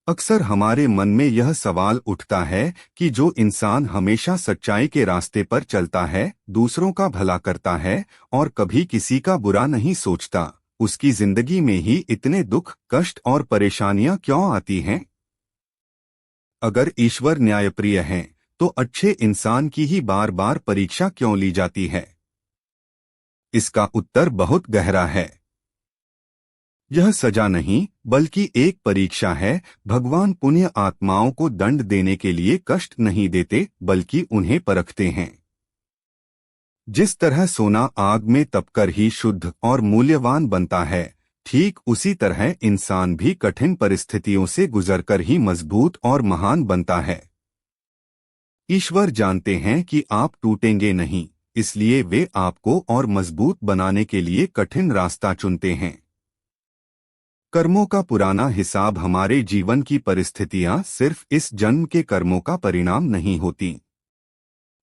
अक्सर हमारे मन में यह सवाल उठता है कि जो इंसान हमेशा सच्चाई के रास्ते पर चलता है, दूसरों का भला करता है और कभी किसी का बुरा नहीं सोचता, उसकी जिंदगी में ही इतने दुख, कष्ट और परेशानियां क्यों आती हैं? अगर ईश्वर न्यायप्रिय हैं, तो अच्छे इंसान की ही बार बार परीक्षा क्यों ली जाती है? इसका उत्तर बहुत गहरा है। यह सजा नहीं, बल्कि एक परीक्षा है। भगवान पुण्य आत्माओं को दंड देने के लिए कष्ट नहीं देते, बल्कि उन्हें परखते हैं। जिस तरह सोना आग में तपकर ही शुद्ध और मूल्यवान बनता है, ठीक उसी तरह इंसान भी कठिन परिस्थितियों से गुजरकर ही मजबूत और महान बनता है। ईश्वर जानते हैं कि आप टूटेंगे नहीं, इसलिए वे आपको और मजबूत बनाने के लिए कठिन रास्ता चुनते हैं। कर्मों का पुराना हिसाब हमारे जीवन की परिस्थितियां सिर्फ इस जन्म के कर्मों का परिणाम नहीं होती।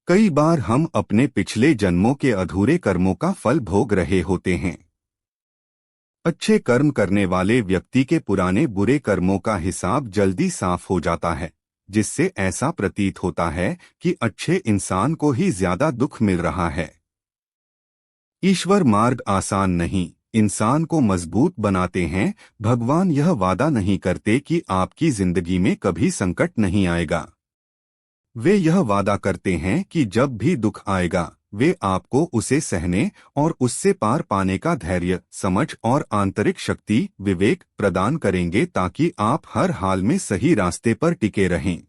कई बार हम अपने पिछले जन्मों के अधूरे कर्मों का फल भोग रहे होते हैं। अच्छे कर्म करने वाले व्यक्ति के पुराने बुरे कर्मों का हिसाब जल्दी साफ हो जाता है, जिससे ऐसा प्रतीत होता है कि अच्छे इंसान को ही ज्यादा दुख मिल रहा है। ईश्वर मार्ग आसान नहीं, इंसान को मजबूत बनाते हैं। भगवान यह वादा नहीं करते कि आपकी जिंदगी में कभी संकट नहीं आएगा। वे यह वादा करते हैं कि जब भी दुख आएगा, वे आपको उसे सहने और उससे पार पाने का धैर्य, समझ और आंतरिक शक्ति, विवेक प्रदान करेंगे, ताकि आप हर हाल में सही रास्ते पर टिके रहें।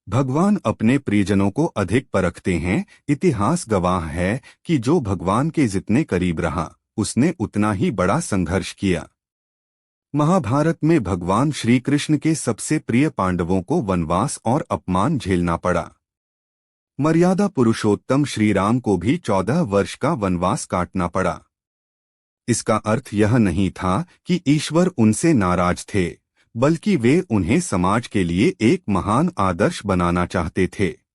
भगवान अपने प्रियजनों को अधिक परखते हैं। इतिहास गवाह है कि जो भगवान के जितने करीब रहा, उसने उतना ही बड़ा संघर्ष किया। महाभारत में भगवान श्री कृष्ण के सबसे प्रिय पांडवों को वनवास और अपमान झेलना पड़ा। मर्यादा पुरुषोत्तम श्री राम को भी 14 वर्ष का वनवास काटना पड़ा। इसका अर्थ यह नहीं था कि ईश्वर उनसे नाराज थे, बल्कि वे उन्हें समाज के लिए एक महान आदर्श बनाना चाहते थे।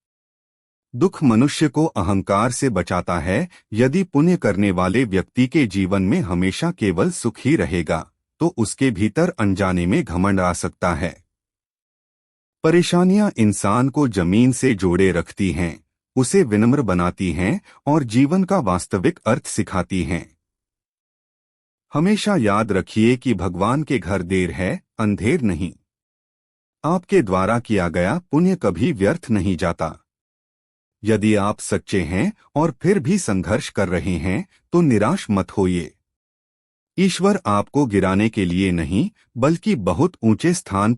दुख मनुष्य को अहंकार से बचाता है। यदि पुण्य करने वाले व्यक्ति के जीवन में हमेशा केवल सुख ही रहेगा, तो उसके भीतर अनजाने में घमंड आ सकता है। परेशानियां इंसान को जमीन से जोड़े रखती हैं, उसे विनम्र बनाती हैं और जीवन का वास्तविक अर्थ सिखाती हैं। हमेशा याद रखिए कि भगवान के घर देर है, अंधेर नहीं। आपके द्वारा किया गया पुण्य कभी व्यर्थ नहीं जाता। यदि आप सच्चे हैं और फिर भी संघर्ष कर रहे हैं, तो निराश मत होइए। ईश्वर आपको गिराने के लिए नहीं, बल्कि बहुत ऊंचे स्थान